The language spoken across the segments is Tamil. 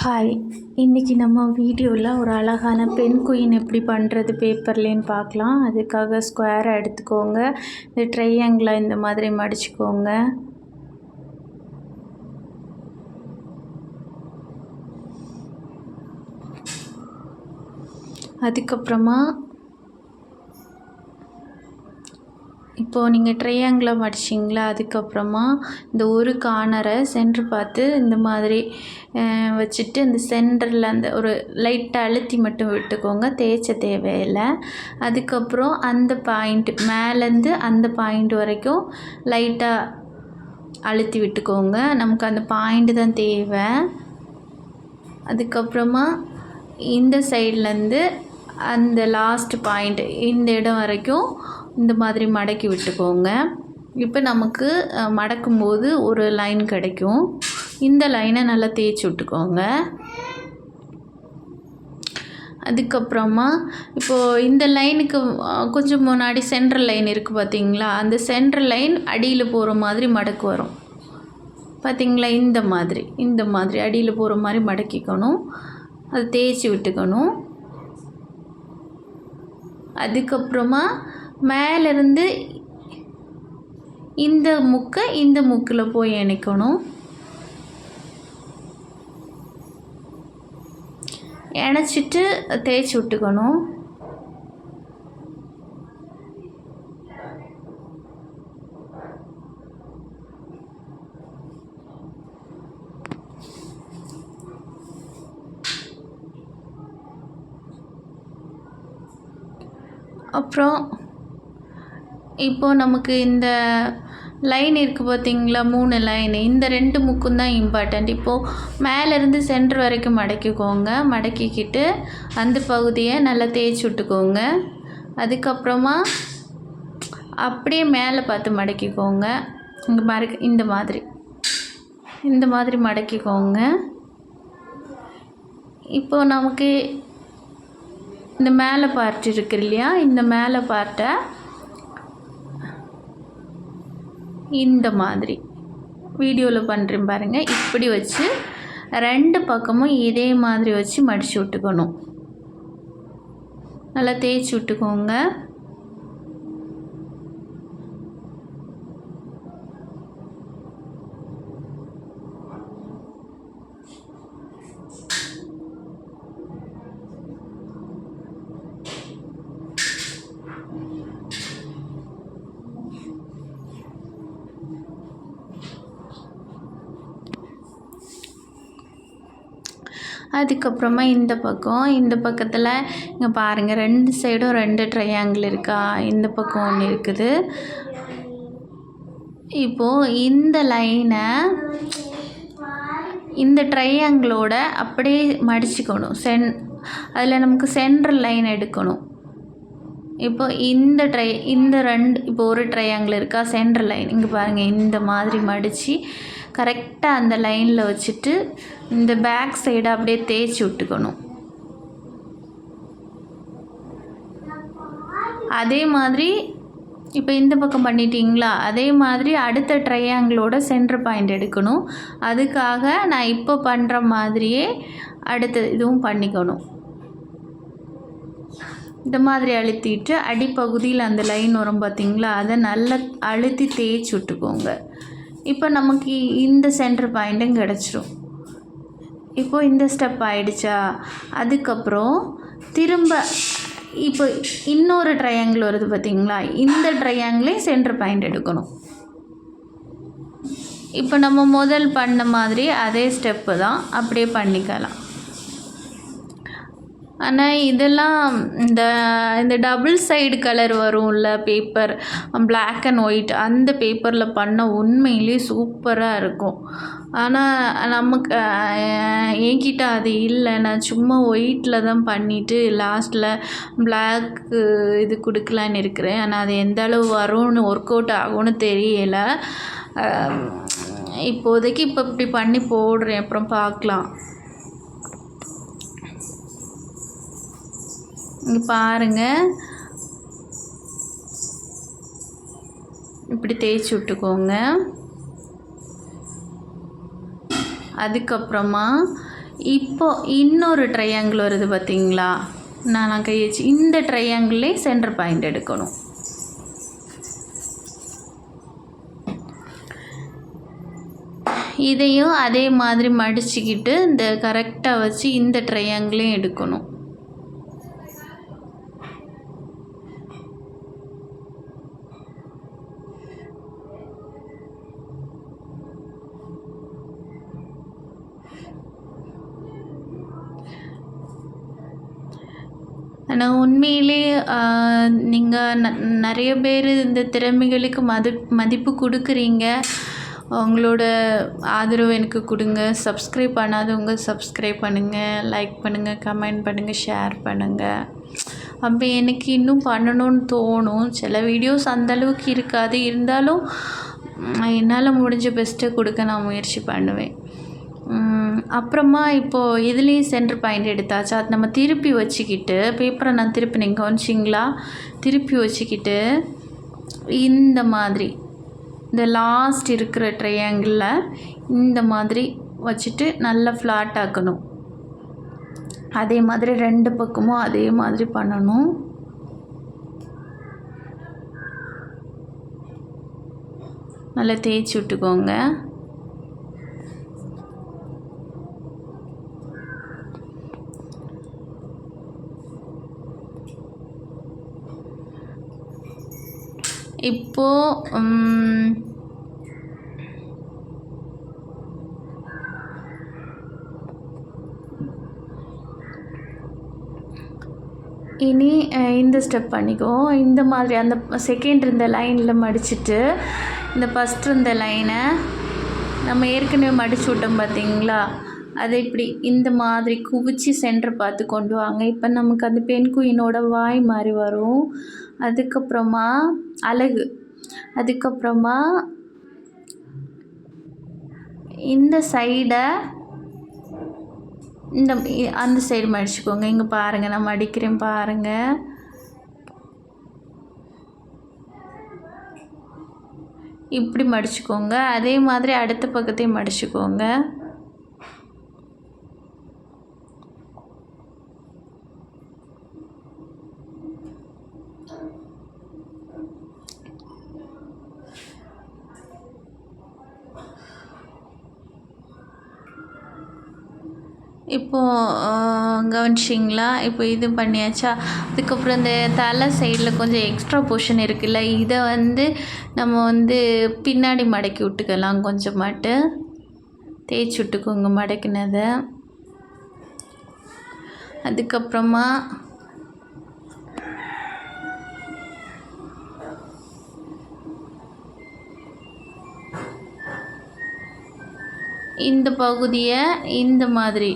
ஹாய், இன்றைக்கி நம்ம வீடியோவில் ஒரு அழகான பென் குயின் எப்படி பண்ணுறது பேப்பர்லேன்னு பார்க்கலாம். அதுக்காக ஸ்கொயரை எடுத்துக்கோங்க. இந்த ட்ரையாங்கிளை இந்த மாதிரி மடிச்சுக்கோங்க. அதுக்கப்புறமா இப்போது நீங்கள் ட்ரையாங்கிளை மடிச்சிங்களா, அதுக்கப்புறமா இந்த ஒரு கார்னரை சென்டர் பார்த்து இந்த மாதிரி வச்சுட்டு இந்த சென்டரில் அந்த ஒரு லைட்டாக அழுத்தி மட்டும் விட்டுக்கோங்க, தேய்ச்ச தேவையில்லை. அதுக்கப்புறம் அந்த பாயிண்ட் மேலேருந்து அந்த பாயிண்ட் வரைக்கும் லைட்டாக அழுத்தி விட்டுக்கோங்க. நமக்கு அந்த பாயிண்ட் தான் தேவை. அதுக்கப்புறமா இந்த சைட்லேருந்து அந்த லாஸ்ட் பாயிண்ட் இந்த இடம் வரைக்கும் இந்த மாதிரி மடக்கி விட்டுக்கோங்க. இப்போ நமக்கு மடக்கும்போது ஒரு லைன் கிடைக்கும். இந்த லைனை நல்லா தேய்ச்சி விட்டுக்கோங்க. அதுக்கப்புறமா இப்போது இந்த லைனுக்கு கொஞ்சம் முன்னாடி சென்ட்ரல் லைன் இருக்குது பார்த்தீங்களா, அந்த சென்ட்ரல் லைன் அடியில் போகிற மாதிரி மடக்கு வரும் பார்த்தீங்களா. இந்த மாதிரி அடியில் போகிற மாதிரி மடக்கிக்கணும், அதை தேய்ச்சி விட்டுக்கணும். அதுக்கப்புறமா மேலேருந்து இந்த முக்கில் போய் இணைக்கணும். இணைச்சிட்டு தேய்ச்சி விட்டுக்கணும். அப்புறம் இப்போது நமக்கு இந்த லைன் இருக்குது பார்த்தீங்களா, 3 லைன், இந்த 2 முக்கும் தான் இம்பார்ட்டண்ட். இப்போது மேலேருந்து சென்டர் வரைக்கும் மடக்கிக்கோங்க. மடக்கிக்கிட்டு அந்த பகுதியை நல்லா தேய்ச்சி விட்டுக்கோங்க. அதுக்கப்புறமா அப்படியே மேலே பார்த்து மடக்கிக்கோங்க. இந்த மாதிரி மடக்கிக்கோங்க. இப்போது நமக்கு இந்த மேலே பார்ட் இருக்கு இல்லையா, இந்த மேலே பார்ட்டை இந்த மாதிரி வீடியோவில் பண்ணுறேன் பாருங்கள். இப்படி வச்சு 2 பக்கமும் இதே மாதிரி வச்சு மடித்து விட்டுக்கணும். நல்லா தேய்ச்சி விட்டுக்கோங்க. அதுக்கப்புறமா இந்த பக்கத்தில் இங்கே பாருங்கள், 2 சைடும் 2 ட்ரையாங்கிள் இருக்கா, இந்த பக்கம் ஒன்று இருக்குது. இப்போது இந்த லைனை இந்த ட்ரையாங்கிளோட அப்படியே மடிச்சுக்கணும். அதில் நமக்கு சென்ட்ரல் லைன் எடுக்கணும். இப்போ இந்த 2 இப்போ ஒரு ட்ரையாங்கிள் இருக்கா, சென்ட்ரல் லைன் இங்கே பாருங்கள், இந்த மாதிரி மடித்து கரெக்டாக அந்த லைனில் வச்சுட்டு இந்த பேக் சைடை அப்படியே தேய்ச்சி விட்டுக்கணும். அதே மாதிரி இப்போ இந்த பக்கம் பண்ணிட்டீங்களா, அதே மாதிரி அடுத்த ட்ரையாங்கிளோட சென்டர் பாயிண்ட் எடுக்கணும். அதுக்காக நான் இப்போ பண்ணுற மாதிரியே அடுத்த இதுவும் பண்ணிக்கணும். இந்த மாதிரி அழுத்திட்டு அடிப்பகுதியில் அந்த லைன் வரும் பார்த்தீங்களா, அதை நல்லா அழுத்தி தேய்ச்சி விட்டுக்கோங்க. இப்போ நமக்கு இந்த சென்டர் பாயிண்ட்டும் கிடச்சிரும். இப்போது இந்த ஸ்டெப் ஆகிடுச்சா. அதுக்கப்புறம் திரும்ப இப்போ இன்னொரு ட்ரையாங்கிள் வருது பார்த்தீங்களா, இந்த ட்ரையாங்கிளையும் சென்டர் பாயிண்ட் எடுக்கணும். இப்போ நம்ம முதல் பண்ண மாதிரி அதே ஸ்டெப்பு தான், அப்படியே பண்ணிக்கலாம். ஆனால் இதெல்லாம் இந்த டபுள் சைடு கலர் வரும்ல பேப்பர், பிளாக் அண்ட் ஒயிட், அந்த பேப்பரில் பண்ண உண்மையிலே சூப்பராக இருக்கும். ஆனால் நமக்கு என்கிட்ட அது இல்லை. நான் சும்மா ஒயிட்டில் தான் பண்ணிவிட்டு லாஸ்ட்டில் பிளாக்கு இது கொடுக்கலான்னு இருக்கிறேன். ஆனால் அது எந்த அளவு வரும்னு ஒர்க் அவுட் ஆகும்னு தெரியலை. இப்போதைக்கு இப்போ இப்படி பண்ணி போடுறேன், அப்புறம் பார்க்கலாம். இங்கே பாருங்கள், இப்படி தேய்ச்சி விட்டுக்கோங்க. அதுக்கப்புறமா இப்போ இன்னொரு ட்ரையாங்கிள் வருது பார்த்தீங்களா, நான் கை வச்சு இந்த ட்ரையாங்கிளே சென்டர் பாயிண்ட் எடுக்கணும். இதையும் அதே மாதிரி மடிச்சுக்கிட்டு இந்த கரெக்டாக வச்சு இந்த ட்ரையாங்கிளையும் எடுக்கணும். ஆனால் உண்மையிலே நீங்கள் நிறைய பேர் இந்த திறமைகளுக்கு மதிப்பு கொடுக்குறீங்க. உங்களோட ஆதரவு எனக்கு கொடுங்க. சப்ஸ்கிரைப் பண்ணாதவங்க சப்ஸ்கிரைப் பண்ணுங்கள், லைக் பண்ணுங்கள், கமெண்ட் பண்ணுங்கள், ஷேர் பண்ணுங்கள். அப்போ எனக்கு இன்னும் பண்ணணும்னு தோணும். சில வீடியோஸ் அந்தளவுக்கு இருக்காது, இருந்தாலும் என்னால் முடிஞ்ச பெஸ்ட்டை கொடுக்க நான் முயற்சி பண்ணுவேன். அப்புறமா இப்போது இதுலேயும் சென்டர் பாயிண்ட் எடுத்தாச்சு. அது நம்ம திருப்பி வச்சுக்கிட்டு பேப்பரை நான் திருப்பினேன், கவனிச்சிங்களா? திருப்பி வச்சுக்கிட்டு இந்த மாதிரி இந்த லாஸ்ட் இருக்கிற ட்ரையாங்கிளில் இந்த மாதிரி வச்சுட்டு நல்லா ஃப்ளாட் ஆக்கணும். அதே மாதிரி 2 பக்கமும் அதே மாதிரி பண்ணணும். நல்லா தேய்ச்சி விட்டுக்கோங்க. இப்போது இனி இந்த ஸ்டெப் பண்ணிக்குவோம். இந்த மாதிரி அந்த செகண்ட் இந்த லைனில் மடிச்சுட்டு இந்த ஃபஸ்ட் இந்த லைனை நம்ம ஏற்கனவே மடிச்சு விட்டோம் பார்த்தீங்களா, அதை இப்படி இந்த மாதிரி குவிச்சு சென்டர் பார்த்து கொண்டு வாங்க. இப்போ நமக்கு அந்த பெண் குயினோட வாய் மாதிரி வரும். அதுக்கப்புறமா அழகு, அதுக்கப்புறமா இந்த சைடை அந்த சைடு மடிச்சுக்கோங்க. இங்கே பாருங்கள், நான் மடிக்கிறேன் பாருங்கள். இப்படி மடிச்சுக்கோங்க. அதே மாதிரி அடுத்த பக்கத்தையும் மடிச்சுக்கோங்க. இப்போது கவனிச்சிங்களா? இப்போ இது பண்ணியாச்சா? அதுக்கப்புறம் இந்த தலை சைடில் கொஞ்சம் எக்ஸ்ட்ரா போர்ஷன் இருக்குல்ல, இதை நம்ம பின்னாடி மடக்கி விட்டுக்கலாம். கொஞ்சமாட்டு தேய்ச்சி விட்டுக்கோங்க மடக்கினதை. அதுக்கப்புறமா இந்த பகுதியை இந்த மாதிரி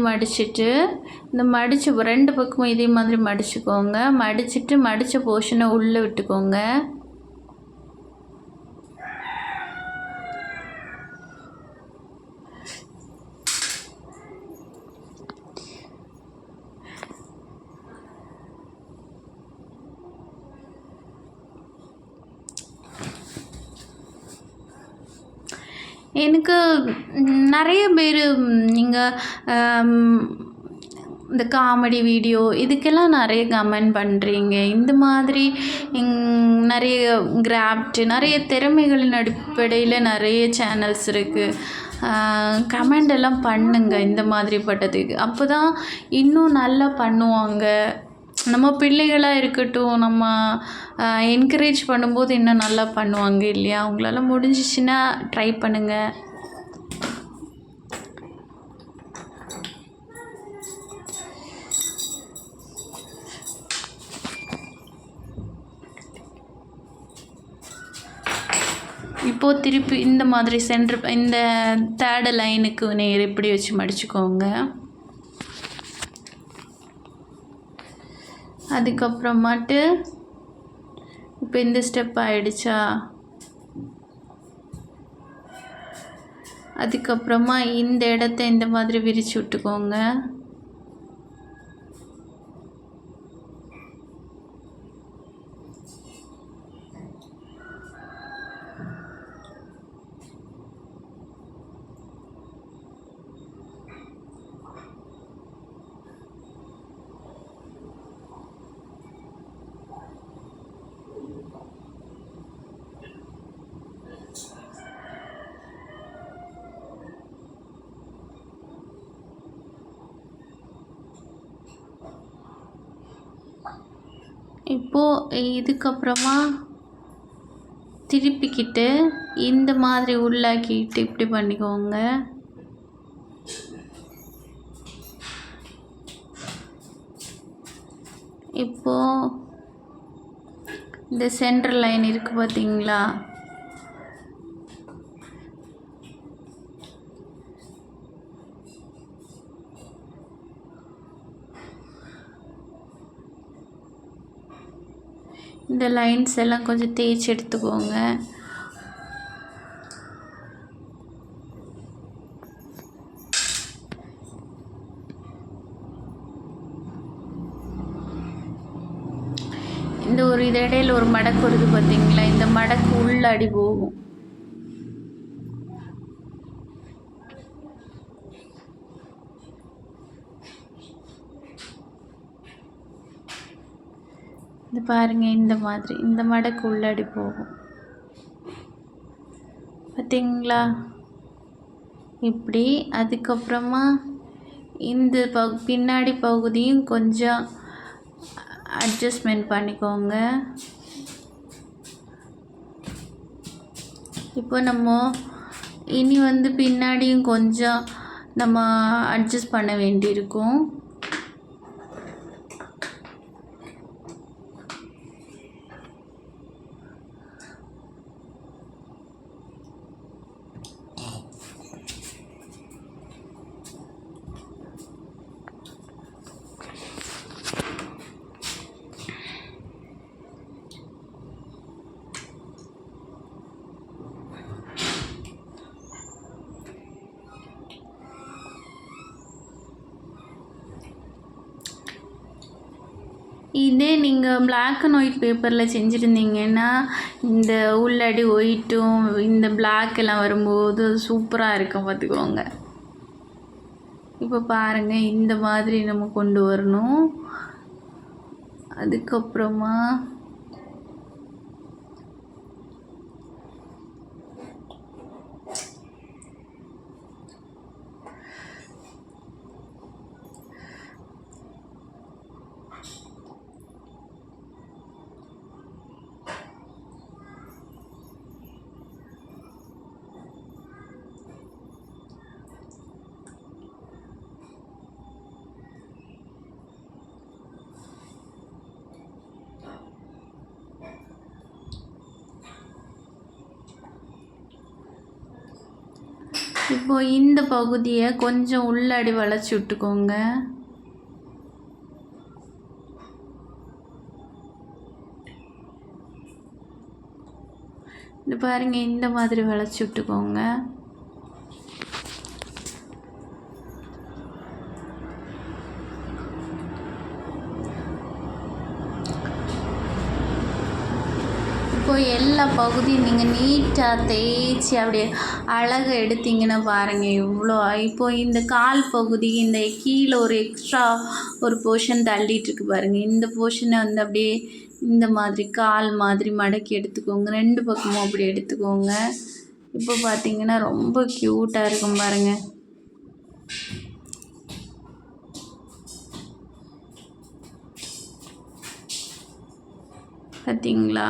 மடிச்சுட்டு இந்த மடித்து 2 பக்கமும் இதே மாதிரி மடிச்சுக்கோங்க. மடிச்சுட்டு மடித்த போர்ஷனை உள்ளே விட்டுக்கோங்க. எனக்கு நிறைய பேர் நீங்கள் இந்த காமெடி வீடியோ இதுக்கெல்லாம் நிறைய கமெண்ட் பண்ணுறீங்க. இந்த மாதிரி நிறைய கிராஃப்ட், நிறைய திறமைகளின் அடிப்படையில் நிறைய சேனல்ஸ் இருக்குது. கமெண்ட் எல்லாம் பண்ணுங்க இந்த மாதிரி பட்டதுக்கு. அப்போ தான் இன்னும் நல்லா பண்ணுவாங்க. நம்ம பிள்ளைகளாக இருக்கட்டும், நம்ம என்கரேஜ் பண்ணும்போது இன்னும் நல்லா பண்ணுவாங்க இல்லையா? அவங்களால முடிஞ்சிச்சுன்னா ட்ரை பண்ணுங்கள். இப்போது திருப்பி இந்த மாதிரி இந்த 3rd லைனுக்கு நேர் இப்படி வச்சு மடிச்சுக்கோங்க. அதுக்கப்புறமாட்டு இப்போ இந்த ஸ்டெப் ஆகிடுச்சா? அதுக்கப்புறமா இந்த இடத்த இந்த மாதிரி விரித்து விட்டுக்கோங்க. இப்போது இதுக்கப்புறமா திருப்பிக்கிட்டு இந்த மாதிரி உள்ளாக்கிட்டு இப்படி பண்ணிக்கோங்க. இப்போது இந்த சென்டர் லைன் இருக்குது பார்த்தீங்களா, இந்த லைன்ஸ் எல்லாம் கொஞ்சம் தேய்ச்சி எடுத்துக்கோங்க. இந்த ஒரு இது இடையில ஒரு மடக்கு வருது பார்த்தீங்களா, இந்த மடக்கு உள்ளாடி போகும். இது பாருங்கள், இந்த மாதிரி இந்த மடக்கு உள்ளாடி போகும் பார்த்தீங்களா இப்படி. அதுக்கப்புறமா இந்த பின்னாடி பகுதியும் கொஞ்சம் அட்ஜஸ்ட்மெண்ட் பண்ணிக்கோங்க. இப்போ நம்ம இனி பின்னாடியும் கொஞ்சம் நம்ம அட்ஜஸ்ட் பண்ண வேண்டியிருக்கும். இதே நீங்கள் பிளாக் அண்ட் ஒயிட் பேப்பரில் செஞ்சுருந்தீங்கன்னா இந்த உள்ளாடி ஒயிட்டும் இந்த பிளாக் எல்லாம் வரும்போது சூப்பராக இருக்கும் பார்த்துக்கோங்க. இப்போ பாருங்கள், இந்த மாதிரி நம்ம கொண்டு வரணும். அதுக்கப்புறமா இப்போ இந்த பகுதியை கொஞ்சம் உள்ளாடி வளைச்சி விட்டுக்கோங்க. இது பாருங்கள், இந்த மாதிரி வளைச்சி விட்டுக்கோங்க. இப்போ எல்லா பகுதியும் நீங்கள் நீட்டாக தேய்ச்சி அப்படியே அழகாக எடுத்தீங்கன்னா பாருங்கள் இவ்வளோ. இப்போ இந்த கால் பகுதி இந்த கீழே ஒரு எக்ஸ்ட்ரா ஒரு போர்ஷன் தள்ளிகிட்ருக்கு பாருங்கள், இந்த போர்ஷனை அப்படியே இந்த மாதிரி கால் மாதிரி மடக்கி எடுத்துக்கோங்க. 2 பக்கமும் அப்படி எடுத்துக்கோங்க. இப்போ பார்த்தீங்கன்னா ரொம்ப க்யூட்டாக இருக்கும் பாருங்கள். பார்த்தீங்களா?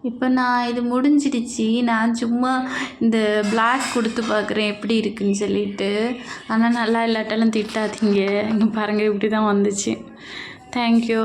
இப்போ நான் இது முடிஞ்சிடுச்சு. நான் சும்மா இந்த பிளாக் கொடுத்து பார்க்குறேன் எப்படி இருக்குன்னு சொல்லிட்டு. ஆனால் நல்லா இல்லாட்டாலும் திட்டாதீங்க. இங்கே பாருங்கள், இப்படி தான் வந்துச்சு. தேங்க்யூ.